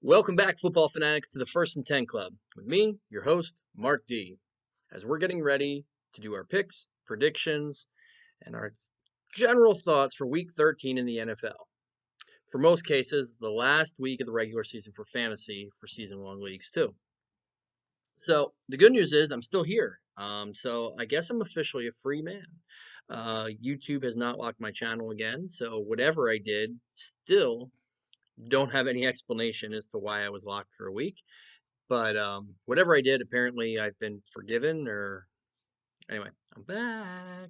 Welcome back, football fanatics, to the First and 10 Club with me, your host, Mark D. As we're getting ready to do our picks, predictions, and our general thoughts for Week 13 in the NFL. For most cases, the last week of the regular season for fantasy for season-long leagues, too. So the good news is I'm still here. So I guess I'm officially a free man. YouTube has not locked my channel again, so whatever I did still don't have any explanation as to why I was locked for a week. But whatever I did, apparently I've been forgiven. Or anyway, I'm back.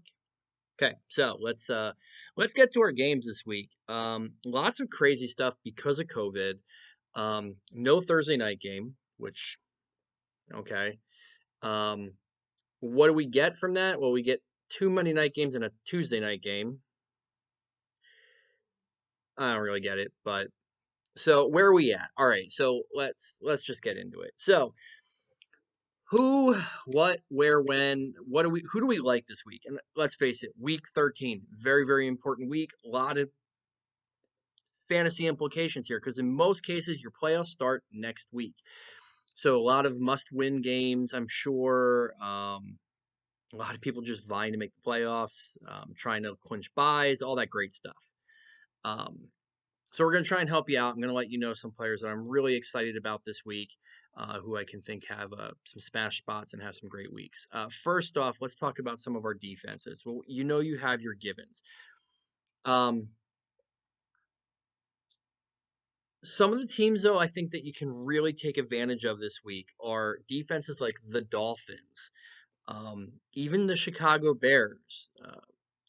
Okay, so let's get to our games this week. Lots of crazy stuff because of COVID. No Thursday night game, which okay. Um, what do we get from that? Well, we get two Monday night games and a Tuesday night game. I don't really get it, but so where are we at? All right, so let's just get into it. So who, what, where, when, who do we like this week? And let's face it, week 13, very, very important week. A lot of fantasy implications here because in most cases, your playoffs start next week. So a lot of must-win games, I'm sure. A lot of people just vying to make the playoffs, trying to clinch buys, all that great stuff. Um, so we're going to try and help you out. I'm going to let you know some players that I'm really excited about this week, who I can think have some smash spots and have some great weeks. First off, let's talk about some of our defenses. Well, you have your givens. Um, some of the teams, though, I think that you can really take advantage of this week are defenses like the Dolphins, even the Chicago Bears.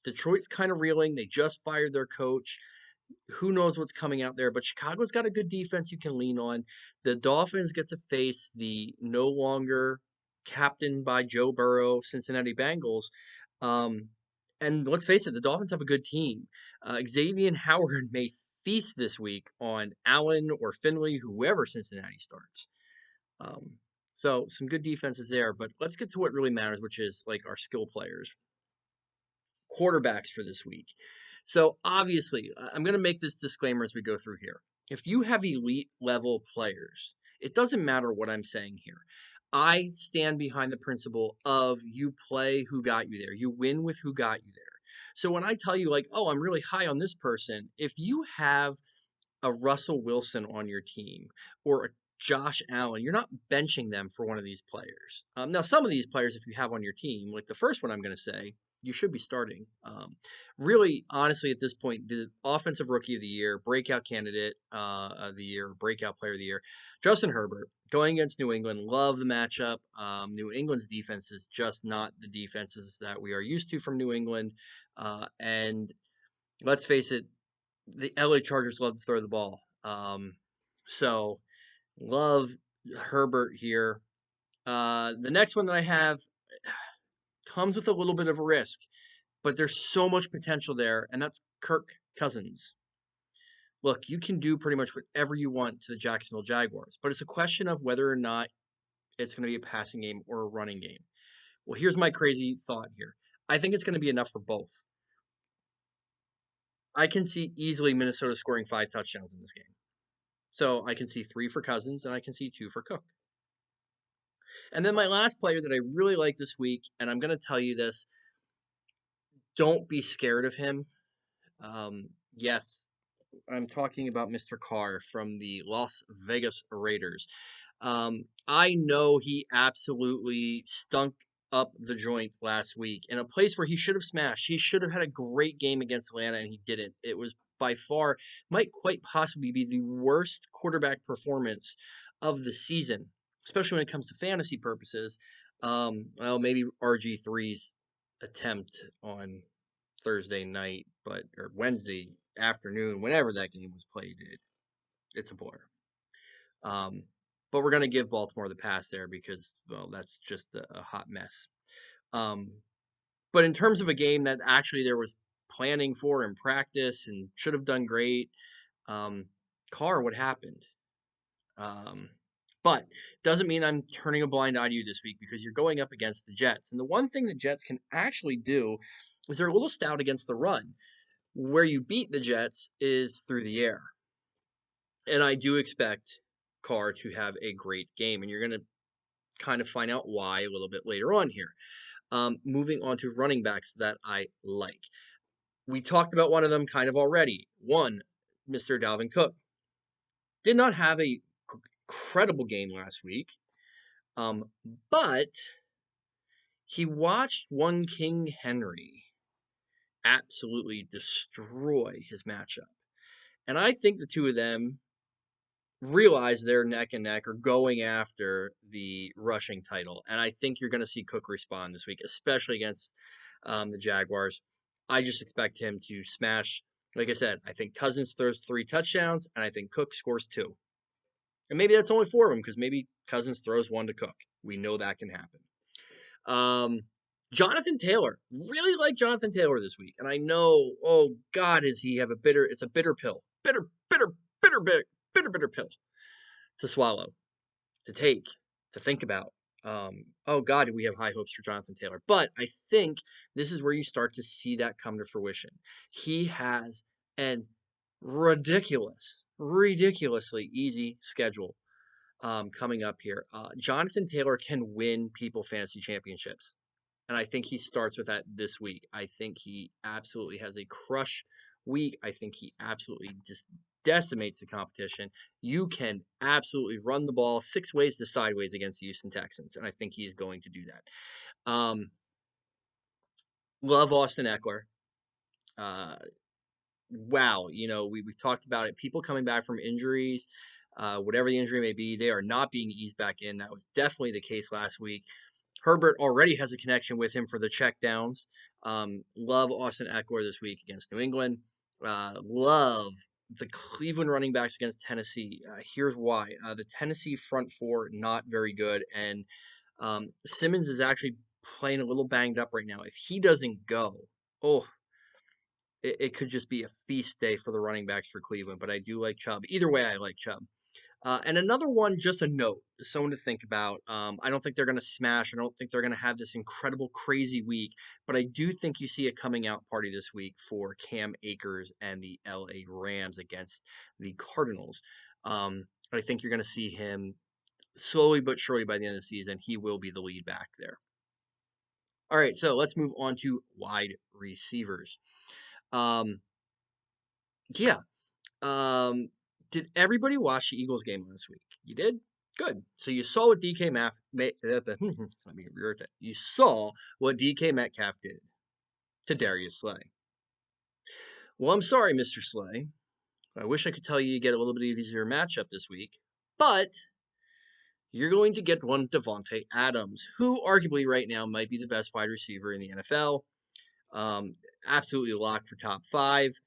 Detroit's kind of reeling. They just fired their coach. Who knows what's coming out there, but Chicago's got a good defense you can lean on. The Dolphins get to face the no longer captained by Joe Burrow Cincinnati Bengals. Um, and let's face it, the Dolphins have a good team. Xavier Howard may feast this week on Allen or Finley, whoever Cincinnati starts. Um, so some good defenses there, but let's get to what really matters, which is like our skill players, quarterbacks for this week. So obviously, I'm going to make this disclaimer as we go through here. If you have elite level players, it doesn't matter what I'm saying here. I stand behind the principle of you play who got you there. You win with who got you there. So when I tell you like, oh, I'm really high on this person, if you have a Russell Wilson on your team or a Josh Allen, you're not benching them for one of these players. Now, some of these players, if you have on your team, like the first one I'm going to say, you should be starting. Really, honestly, at this point, the offensive rookie of the year, breakout candidate of the year, breakout player of the year, Justin Herbert, going against New England. Love the matchup. New England's defense is just not the defenses that we are used to from New England. And let's face it, the LA Chargers love to throw the ball. So love Herbert here. The next one that I have comes with a little bit of a risk, but there's so much potential there, and that's Kirk Cousins. Look, you can do pretty much whatever you want to the Jacksonville Jaguars, but it's a question of whether or not it's going to be a passing game or a running game. Well, here's my crazy thought here. I think it's going to be enough for both. I can see easily Minnesota scoring 5 touchdowns in this game. So I can see 3 for Cousins and I can see 2 for Cook. And then my last player that I really like this week, and I'm going to tell you this, don't be scared of him. Yes, I'm talking about Mr. Carr from the Las Vegas Raiders. I know he absolutely stunk up the joint last week in a place where he should have smashed. He should have had a great game against Atlanta, and he didn't. It was by far, might quite possibly be the worst quarterback performance of the season, especially when it comes to fantasy purposes. Well, maybe RG3's attempt on Thursday night, but or Wednesday afternoon, whenever that game was played, it's a blur. Um, but we're going to give Baltimore the pass there because, well, that's just a hot mess. Um, but in terms of a game that actually there was planning for in practice and should have done great, um, Carr, what happened? Um, but doesn't mean I'm turning a blind eye to you this week because you're going up against the Jets. And the one thing the Jets can actually do is they're a little stout against the run. Where you beat the Jets is through the air. And I do expect Carr to have a great game, and you're going to kind of find out why a little bit later on here. Moving on to running backs that I like. We talked about one of them kind of already. One, Mr. Dalvin Cook. Did not have a incredible game last week, but he watched one King Henry absolutely destroy his matchup. And I think the two of them realize they're neck and neck or going after the rushing title. And I think you're going to see Cook respond this week, especially against the Jaguars. I just expect him to smash. Like I said, I think Cousins throws 3 touchdowns, and I think Cook scores 2. And maybe that's only 4 of them because maybe Cousins throws 1 to Cook. We know that can happen. Jonathan Taylor. Really like Jonathan Taylor this week. And I know, oh God, it's a bitter pill. Bitter pill to swallow, to take, to think about. Oh God, do we have high hopes for Jonathan Taylor? But I think this is where you start to see that come to fruition. He has an ridiculously easy schedule coming up here. Jonathan Taylor can win people fantasy championships. And I think he starts with that this week. I think he absolutely has a crush week. I think he absolutely just decimates the competition. You can absolutely run the ball 6 ways to sideways against the Houston Texans, and I think he's going to do that. Love Austin Eckler. Wow, we've talked about it. People coming back from injuries, whatever the injury may be, they are not being eased back in. That was definitely the case last week. Herbert already has a connection with him for the checkdowns. Love Austin Eckler this week against New England. Love the Cleveland running backs against Tennessee. Here's why. The Tennessee front four, not very good. And Simmons is actually playing a little banged up right now. If he doesn't go, it could just be a feast day for the running backs for Cleveland. But I do like Chubb. Either way, I like Chubb. And another one, just a note, someone to think about. I don't think they're going to smash. I don't think they're going to have this incredible, crazy week. But I do think you see a coming out party this week for Cam Akers and the LA Rams against the Cardinals. I think you're going to see him slowly but surely by the end of the season. He will be the lead back there. All right, so let's move on to wide receivers. Yeah. Did everybody watch the Eagles game last week? You did? Good. So you saw what let me reword that. You saw what DK Metcalf did to Darius Slay. Well, I'm sorry, Mr. Slay. I wish I could tell you get a little bit easier matchup this week, but you're going to get one Davante Adams, who arguably right now might be the best wide receiver in the NFL. Absolutely locked for top 5.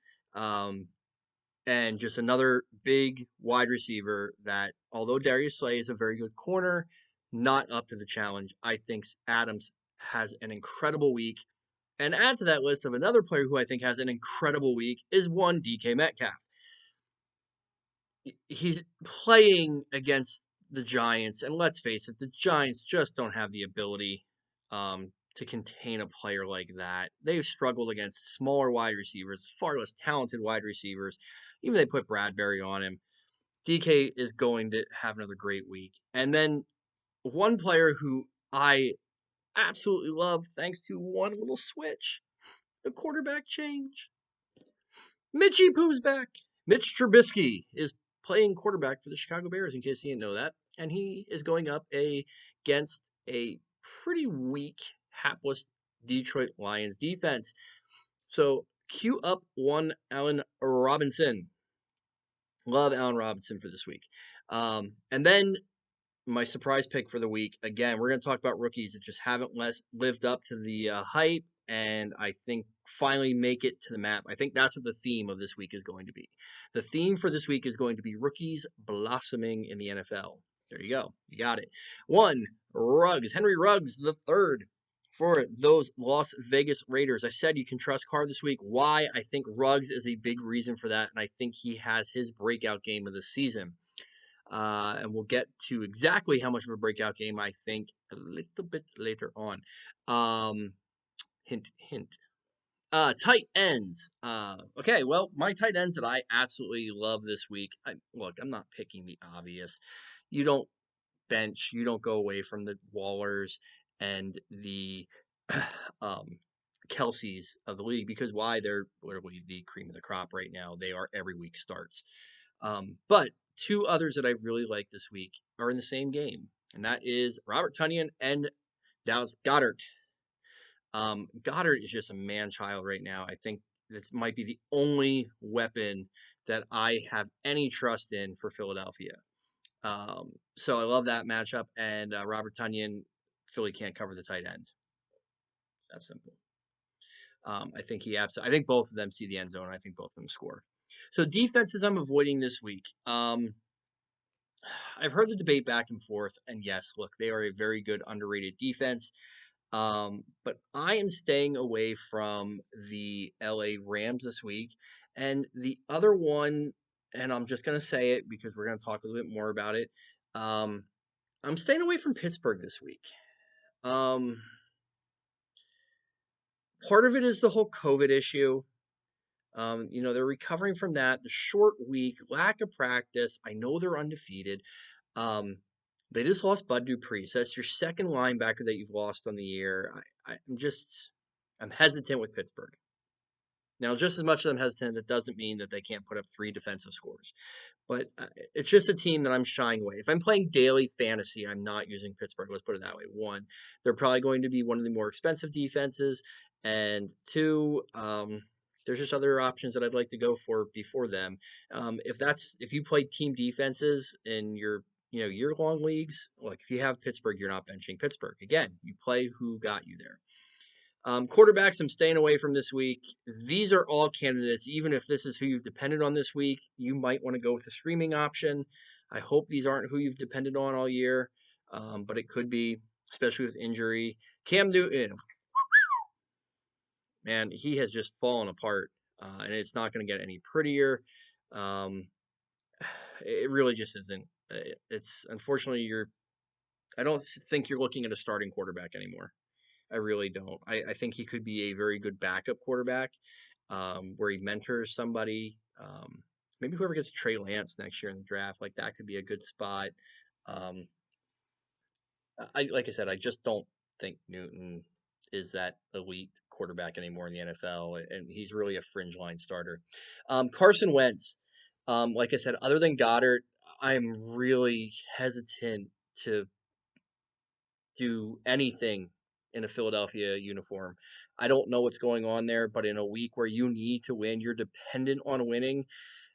And just another big wide receiver that, although Darius Slay is a very good corner, not up to the challenge. I think Adams has an incredible week. And add to that list of another player who I think has an incredible week is one DK Metcalf. He's playing against the Giants, and let's face it, the Giants just don't have the ability to contain a player like that. They've struggled against smaller wide receivers, far less talented wide receivers. Even they put Bradbury on him. DK is going to have another great week. And then one player who I absolutely love, thanks to one little switch, the quarterback change. Mitchie Pooh's back. Mitch Trubisky is playing quarterback for the Chicago Bears, in case you didn't know that. And he is going up against a pretty weak, hapless Detroit Lions defense. So cue up one Allen Robinson. Love Allen Robinson for this week. And then my surprise pick for the week. Again, we're going to talk about rookies that just haven't lived up to the hype, and I think finally make it to the map. I think that's what the theme of this week is going to be. The theme for this week is going to be rookies blossoming in the NFL. There you go. You got it. One, Ruggs. Henry Ruggs the third for those Las Vegas Raiders. I said you can trust Carr this week. Why? I think Ruggs is a big reason for that, and I think he has his breakout game of the season. And we'll get to exactly how much of a breakout game I think a little bit later on. Hint, hint. Tight ends. Okay, well, my tight ends that I absolutely love this week. Look, I'm not picking the obvious. You don't bench, you don't go away from the Wallers and the um, Kelseys of the league because why? They're literally the cream of the crop right now. They are every week starts. But two others that I really like this week are in the same game, and that is Robert Tunyon and Dallas Goddard. Goddard is just a man child right now. I think this might be the only weapon that I have any trust in for Philadelphia. So I love that matchup, and Robert Tunyon, Philly can't cover the tight end. That's simple. I think both of them see the end zone. I think both of them score. So defenses I'm avoiding this week. I've heard the debate back and forth, and yes, look, they are a very good underrated defense. But I am staying away from the LA Rams this week. And the other one, and I'm just going to say it because we're going to talk a little bit more about it. Um, I'm staying away from Pittsburgh this week. Um, Part of it is the whole COVID issue. They're recovering from that. The short week, lack of practice. I know they're undefeated. Um, they just lost Bud Dupree. So that's your second linebacker that you've lost on the year. I'm hesitant with Pittsburgh. Now, just as much as I'm hesitant, that doesn't mean that they can't put up three defensive scores. But it's just a team that I'm shying away. If I'm playing daily fantasy, I'm not using Pittsburgh. Let's put it that way. One, they're probably going to be one of the more expensive defenses. And two, there's just other options that I'd like to go for before them. If you play team defenses in your year-long leagues, like if you have Pittsburgh, you're not benching Pittsburgh. Again, you play who got you there. Quarterbacks, I'm staying away from this week. These are all candidates. Even if this is who you've depended on this week, you might want to go with a streaming option. I hope these aren't who you've depended on all year, but it could be, especially with injury. Cam Newton, man, he has just fallen apart, and it's not going to get any prettier. Um, it really just isn't. It's unfortunately I don't think you're looking at a starting quarterback anymore. I really don't. I think he could be a very good backup quarterback, where he mentors somebody. Maybe whoever gets Trey Lance next year in the draft, like that could be a good spot. Um, like I said, I just don't think Newton is that elite quarterback anymore in the NFL, and he's really a fringe line starter. Carson Wentz, like I said, other than Goddard, I'm really hesitant to do anything in a Philadelphia uniform. I don't know what's going on there, but in a week where you need to win, you're dependent on winning.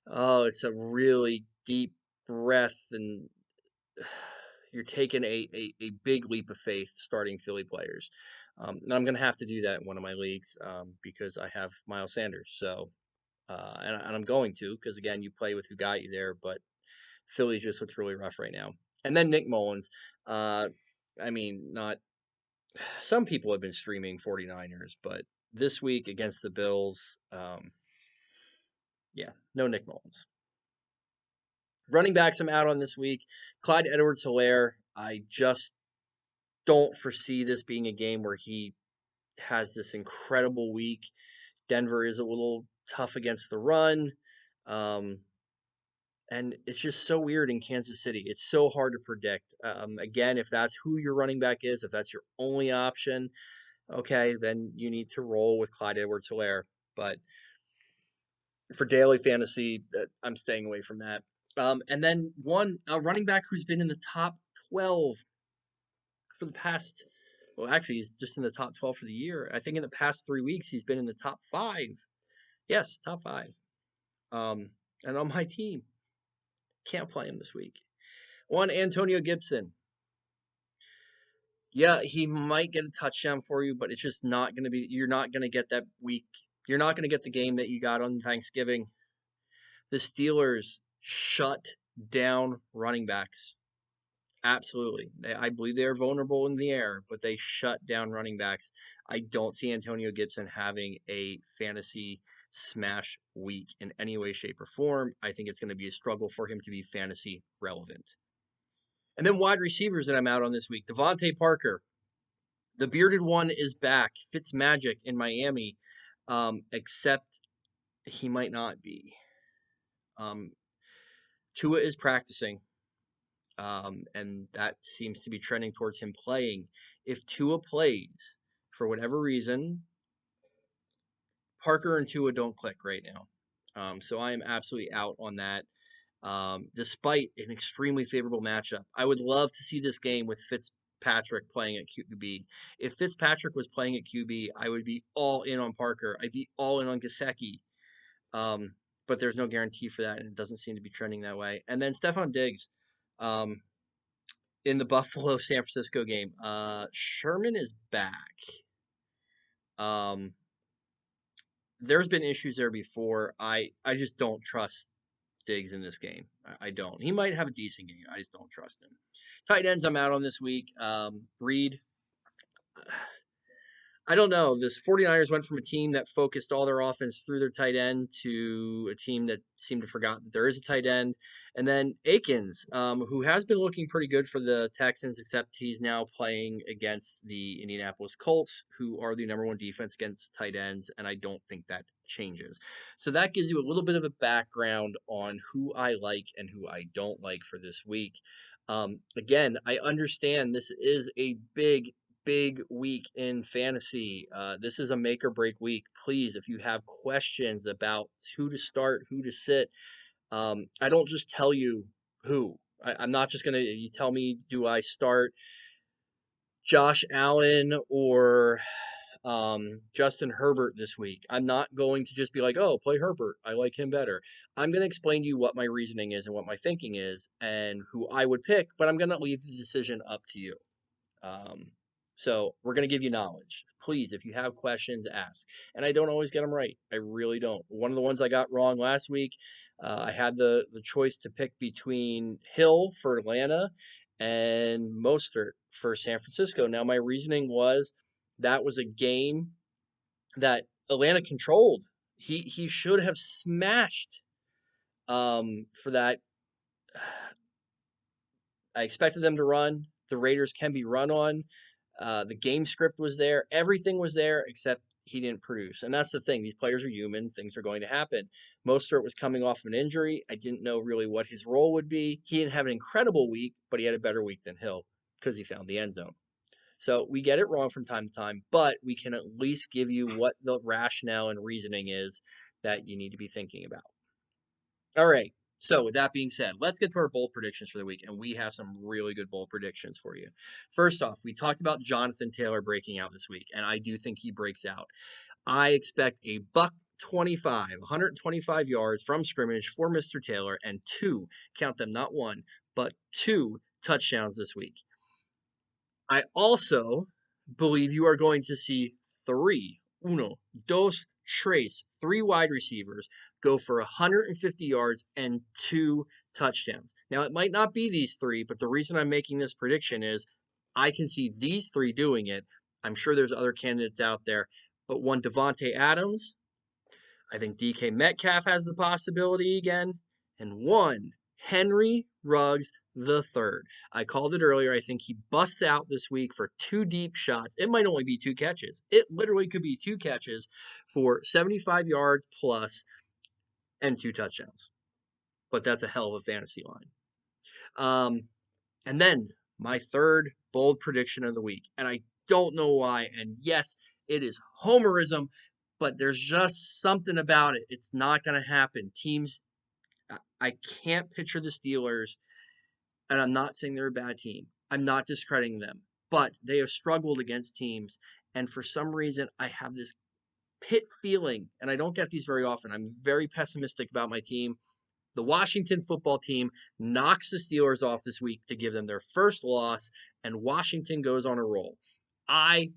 Oh, it's a really deep breath, and you're taking a big leap of faith starting Philly players. And I'm going to have to do that in one of my leagues because I have Miles Sanders. So, and I'm going to because, again, you play with who got you there, but Philly just looks really rough right now. And then Nick Mullins. Not some people have been streaming 49ers, but this week against the Bills, yeah, no Nick Mullins. Running backs I'm out on this week. Clyde Edwards-Helaire, I just don't foresee this being a game where he has this incredible week. Denver is a little tough against the run. And it's just so weird in Kansas City. It's so hard to predict. Again, if that's who your running back is, if that's your only option, okay, then you need to roll with Clyde Edwards-Helaire. But for daily fantasy, I'm staying away from that. And then a running back who's been in the top 12 for the past, well, actually, he's just in the top 12 for the year. I think in the past 3 weeks, he's been in the top 5. Yes, top 5. And on my team, can't play him this week. One, Antonio Gibson. Yeah, he might get a touchdown for you, but it's just not going to be, you're not going to get that week. You're not going to get the game that you got on Thanksgiving. The Steelers shut down running backs. Absolutely. I believe they are vulnerable in the air, but they shut down running backs. I don't see Antonio Gibson having a fantasy smash week in any way, shape, or form. I think it's going to be a struggle for him to be fantasy relevant. And then wide receivers that I'm out on this week. Devontae Parker, the bearded one, is back. Fitzmagic in Miami. except he might not be. Um, Tua is practicing, and that seems to be trending towards him playing. If Tua plays, for whatever reason, Parker and Tua don't click right now. So I am absolutely out on that. Despite an extremely favorable matchup, I would love to see this game with Fitzpatrick playing at QB. If Fitzpatrick was playing at QB, I would be all in on Parker. I'd be all in on Gesicki. Um, but there's no guarantee for that, and it doesn't seem to be trending that way. And then Stephon Diggs, um, in the Buffalo San Francisco game, Sherman is back. Um, there's been issues there before. I just don't trust Diggs in this game. I don't. He might have a decent game. I just don't trust him. Tight ends, I'm out on this week. Reed, I don't know. This 49ers went from a team that focused all their offense through their tight end to a team that seemed to forgot that there is a tight end. And then Akins, who has been looking pretty good for the Texans, except he's now playing against the Indianapolis Colts, who are the number one defense against tight ends, and I don't think that changes. So that gives you a little bit of a background on who I like and who I don't like for this week. Again, I understand this is a big week in fantasy. This is a make or break week. Please, if you have questions about who to start, who to sit, I don't just tell you who. I'm not just going to, you tell me, do I start Josh Allen or Justin Herbert this week? I'm not going to just be like, oh, play Herbert. I like him better. I'm going to explain to you what my reasoning is and what my thinking is and who I would pick, but I'm going to leave the decision up to you. Um, so we're going to give you knowledge. Please, if you have questions, ask. And I don't always get them right. I really don't. One of the ones I got wrong last week, I had the choice to pick between Hill for Atlanta and Mostert for San Francisco. Now, my reasoning was that was a game that Atlanta controlled. He should have smashed for that. I expected them to run. The Raiders can be run on. The game script was there. Everything was there except he didn't produce. And that's the thing. These players are human. Things are going to happen. Mostert was coming off an injury. I didn't know really what his role would be. He didn't have an incredible week, but he had a better week than Hill because he found the end zone. So we get it wrong from time to time, but we can at least give you what the rationale and reasoning is that you need to be thinking about. All right. So with that being said, let's get to our bold predictions for the week, and we have some really good bold predictions for you. First off, we talked about Jonathan Taylor breaking out this week, and I do think he breaks out. I expect a buck 25, 125 yards from scrimmage for Mr. Taylor, and count them, not one, but 2 touchdowns this week. I also believe you are going to see three wide receivers go for 150 yards and 2 touchdowns. Now, it might not be these three, but the reason I'm making this prediction is I can see these three doing it. I'm sure there's other candidates out there, but one Devontae Adams, I think DK Metcalf has the possibility again, and one Henry Ruggs the third. I called it earlier. I think he busts out this week for 2 deep shots. It might only be 2 catches. It literally could be 2 catches for 75 yards plus and 2 touchdowns. But that's a hell of a fantasy line. And then my third bold prediction of the week. And I don't know why. And yes, it is homerism, but there's just something about it. It's not going to happen. Teams, I can't picture the Steelers, and I'm not saying they're a bad team. I'm not discrediting them, but they have struggled against teams. And for some reason, I have this pit feeling, and I don't get these very often. I'm very pessimistic about my team. The Washington football team knocks the Steelers off this week to give them their first loss, and Washington goes on a roll. I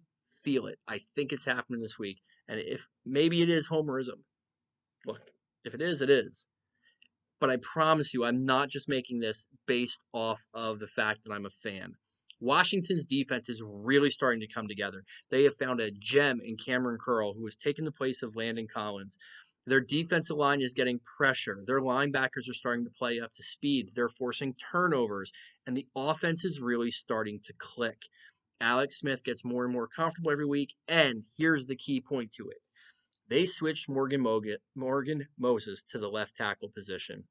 feel it. I think it's happening this week. And if maybe it is homerism. Look, if it is, it is. But I promise you, I'm not just making this based off of the fact that I'm a fan. Washington's defense is really starting to come together. They have found a gem in Cameron Curl, who has taken the place of Landon Collins. Their defensive line is getting pressure. Their linebackers are starting to play up to speed. They're forcing turnovers, and the offense is really starting to click. Alex Smith gets more and more comfortable every week, and here's the key point to it. They switched Morgan Moses to the left tackle position.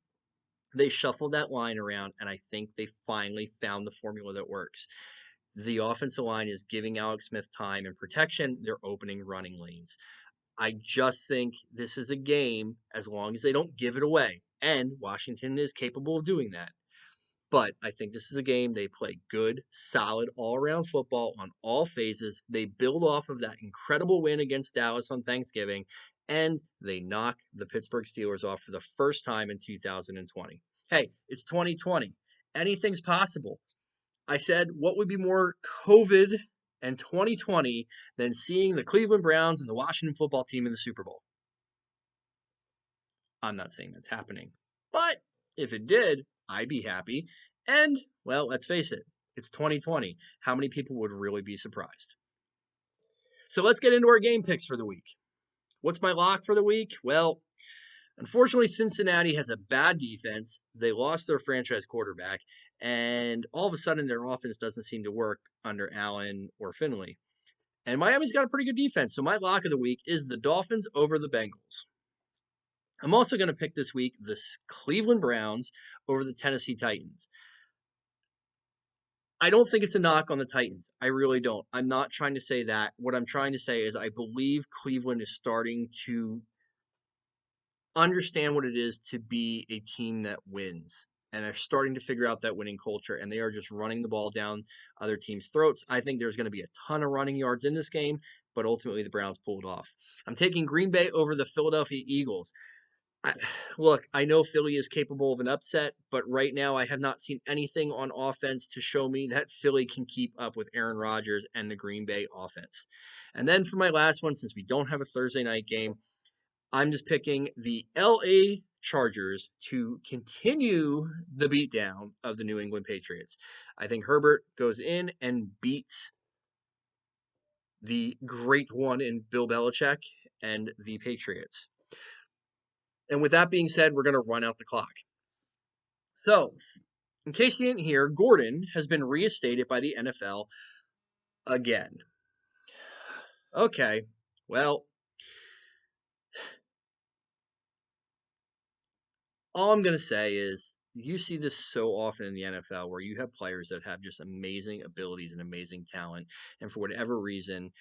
They shuffled that line around, and I think they finally found the formula that works. The offensive line is giving Alex Smith time and protection. They're opening running lanes. I just think this is a game, as long as they don't give it away. And Washington is capable of doing that. But I think this is a game they play good, solid, all around football on all phases. They build off of that incredible win against Dallas on Thanksgiving, and they knock the Pittsburgh Steelers off for the first time in 2020. Hey, it's 2020. Anything's possible. I said, what would be more COVID and 2020 than seeing the Cleveland Browns and the Washington football team in the Super Bowl? I'm not saying that's happening, but if it did, I'd be happy. And, well, let's face it, it's 2020. How many people would really be surprised? So let's get into our game picks for the week. What's my lock for the week? Well, unfortunately, Cincinnati has a bad defense. They lost their franchise quarterback, and all of a sudden, their offense doesn't seem to work under Allen or Finley. And Miami's got a pretty good defense, so my lock of the week is the Dolphins over the Bengals. I'm also going to pick this week the Cleveland Browns over the Tennessee Titans. I don't think it's a knock on the Titans. I really don't. I'm not trying to say that. What I'm trying to say is I believe Cleveland is starting to understand what it is to be a team that wins. And they're starting to figure out that winning culture, and they are just running the ball down other teams' throats. I think there's going to be a ton of running yards in this game, but ultimately the Browns pulled off. I'm taking Green Bay over the Philadelphia Eagles. Look, I know Philly is capable of an upset, but right now I have not seen anything on offense to show me that Philly can keep up with Aaron Rodgers and the Green Bay offense. And then for my last one, since we don't have a Thursday night game, I'm just picking the LA Chargers to continue the beatdown of the New England Patriots. I think Herbert goes in and beats the great one in Bill Belichick and the Patriots. And with that being said, we're going to run out the clock. So, in case you didn't hear, Gordon has been reinstated by the NFL again. Okay, well, all I'm going to say is you see this so often in the NFL where you have players that have just amazing abilities and amazing talent, and for whatever reason,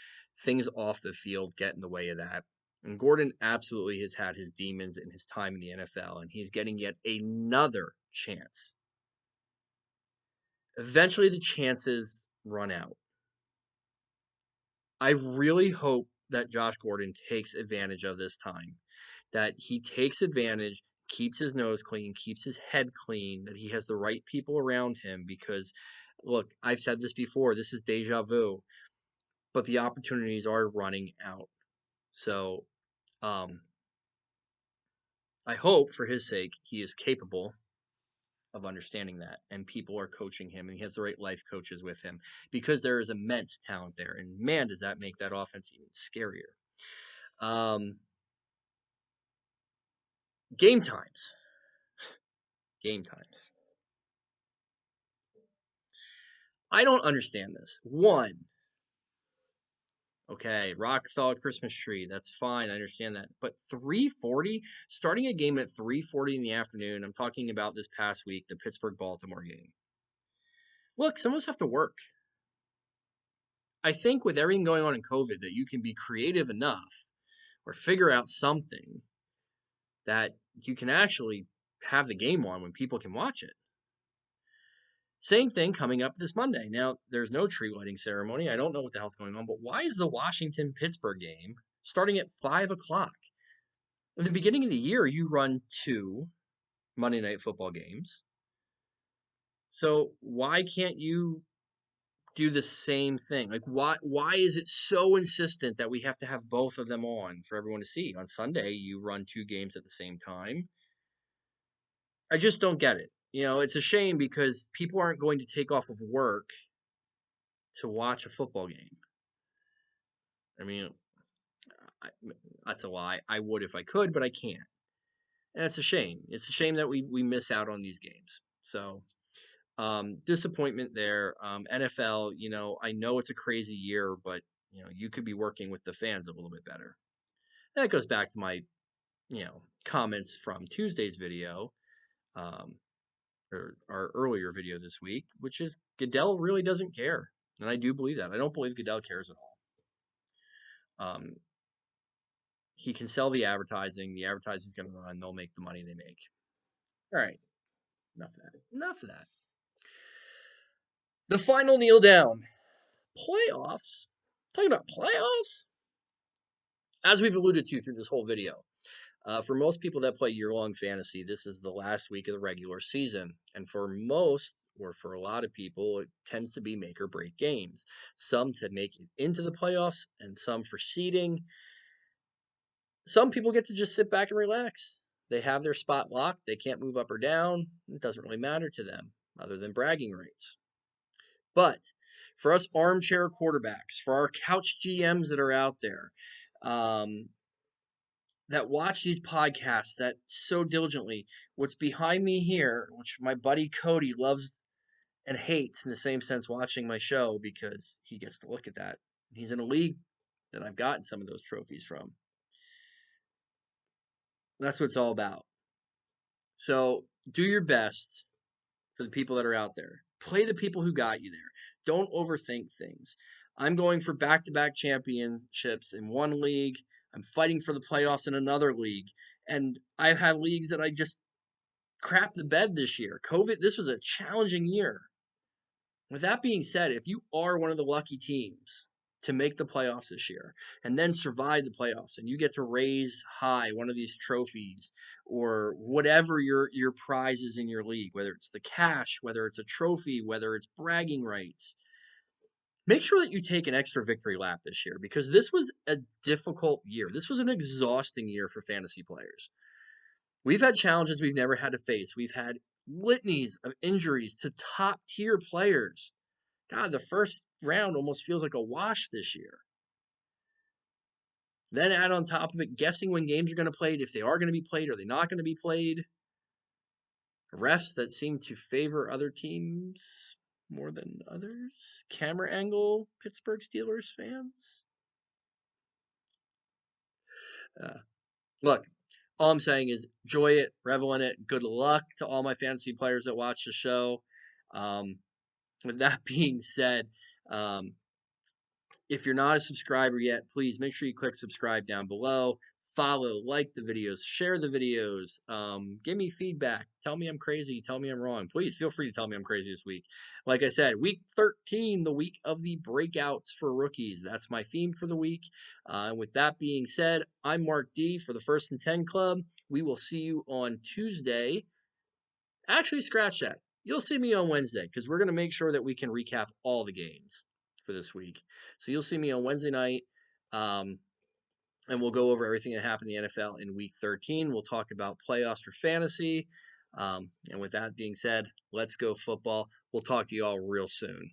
things off the field get in the way of that. And Gordon absolutely has had his demons in his time in the NFL, and he's getting yet another chance. Eventually, the chances run out. I really hope that Josh Gordon takes advantage of this time, that he takes advantage, keeps his nose clean, keeps his head clean, that he has the right people around him because, look, I've said this before, this is deja vu, but the opportunities are running out. So, I hope for his sake he is capable of understanding that and people are coaching him and he has the right life coaches with him because there is immense talent there and man does that make that offense even scarier. um game times game times I don't understand this. One, okay, Rockefeller Christmas tree, that's fine, I understand that, but 3:40, starting a game at 3:40 in the afternoon. I'm talking about this past week, the Pittsburgh Baltimore game. Look, some of us have to work. I think with everything going on in COVID that you can be creative enough or figure out something that you can actually have the game on when people can watch it. Same thing coming up this Monday. Now, there's no tree lighting ceremony. I don't know what the hell's going on, but why is the Washington Pittsburgh game starting at 5 o'clock? At the beginning of the year, you run 2 Monday Night Football games. So why can't you do the same thing? Like why is it so insistent that we have to have both of them on for everyone to see? On Sunday, you run 2 games at the same time. I just don't get it. You know, it's a shame because people aren't going to take off of work to watch a football game. I mean, I, that's a lie. I would if I could, but I can't. And it's a shame. It's a shame that we miss out on these games. So, disappointment there. NFL, I know it's a crazy year, but you could be working with the fans a little bit better. That goes back to my, comments from Tuesday's video, or our earlier video this week, which is Goodell really doesn't care. And I do believe that. I don't believe Goodell cares at all. He can sell the advertising. The advertising's going to run. They'll make the money they make. All right. Enough of that. Enough of that. The final kneel down. Playoffs. Talking about playoffs? As we've alluded to through this whole video, for most people that play year-long fantasy, this is the last week of the regular season. And for most, or for a lot of people, it tends to be make or break games. Some to make it into the playoffs, and some for seeding. Some people get to just sit back and relax. They have their spot locked. They can't move up or down. It doesn't really matter to them, other than bragging rights. But for us armchair quarterbacks, for our couch GMs that are out there, that watch these podcasts that so diligently, what's behind me here, which my buddy Cody loves and hates in the same sense watching my show because he gets to look at that. He's in a league that I've gotten some of those trophies from. That's what it's all about. So do your best for the people that are out there. Play the people who got you there. Don't overthink things. I'm going for back-to-back championships in one league. I'm fighting for the playoffs in another league. And I have leagues that I just crap the bed this year. This was a challenging year. With that being said, if you are one of the lucky teams to make the playoffs this year and then survive the playoffs and you get to raise high one of these trophies or whatever your prize is in your league, whether it's the cash, whether it's a trophy, whether it's bragging rights, make sure that you take an extra victory lap this year because this was a difficult year. This was an exhausting year for fantasy players. We've had challenges we've never had to face. We've had litanies of injuries to top tier players. God, the first round almost feels like a wash this year. Then add on top of it, guessing when games are going to be played, if they are going to be played, are they not going to be played? Refs that seem to favor other teams more than others. Camera angle, Pittsburgh Steelers fans. Look, all I'm saying is enjoy it, revel in it. Good luck to all my fantasy players that watch the show. With that being said, if you're not a subscriber yet, please make sure you click subscribe down below. Follow, like the videos, share the videos. Give me feedback. Tell me I'm crazy. Tell me I'm wrong. Please feel free to tell me I'm crazy this week. Like I said, week 13, the week of the breakouts for rookies. That's my theme for the week. And with that being said, I'm Mark D for the First and 10 Club. We will see you on Tuesday. Actually, scratch that. You'll see me on Wednesday because we're going to make sure that we can recap all the games for this week. So you'll see me on Wednesday night, and we'll go over everything that happened in the NFL in Week 13. We'll talk about playoffs for fantasy. And with that being said, let's go football. We'll talk to you all real soon.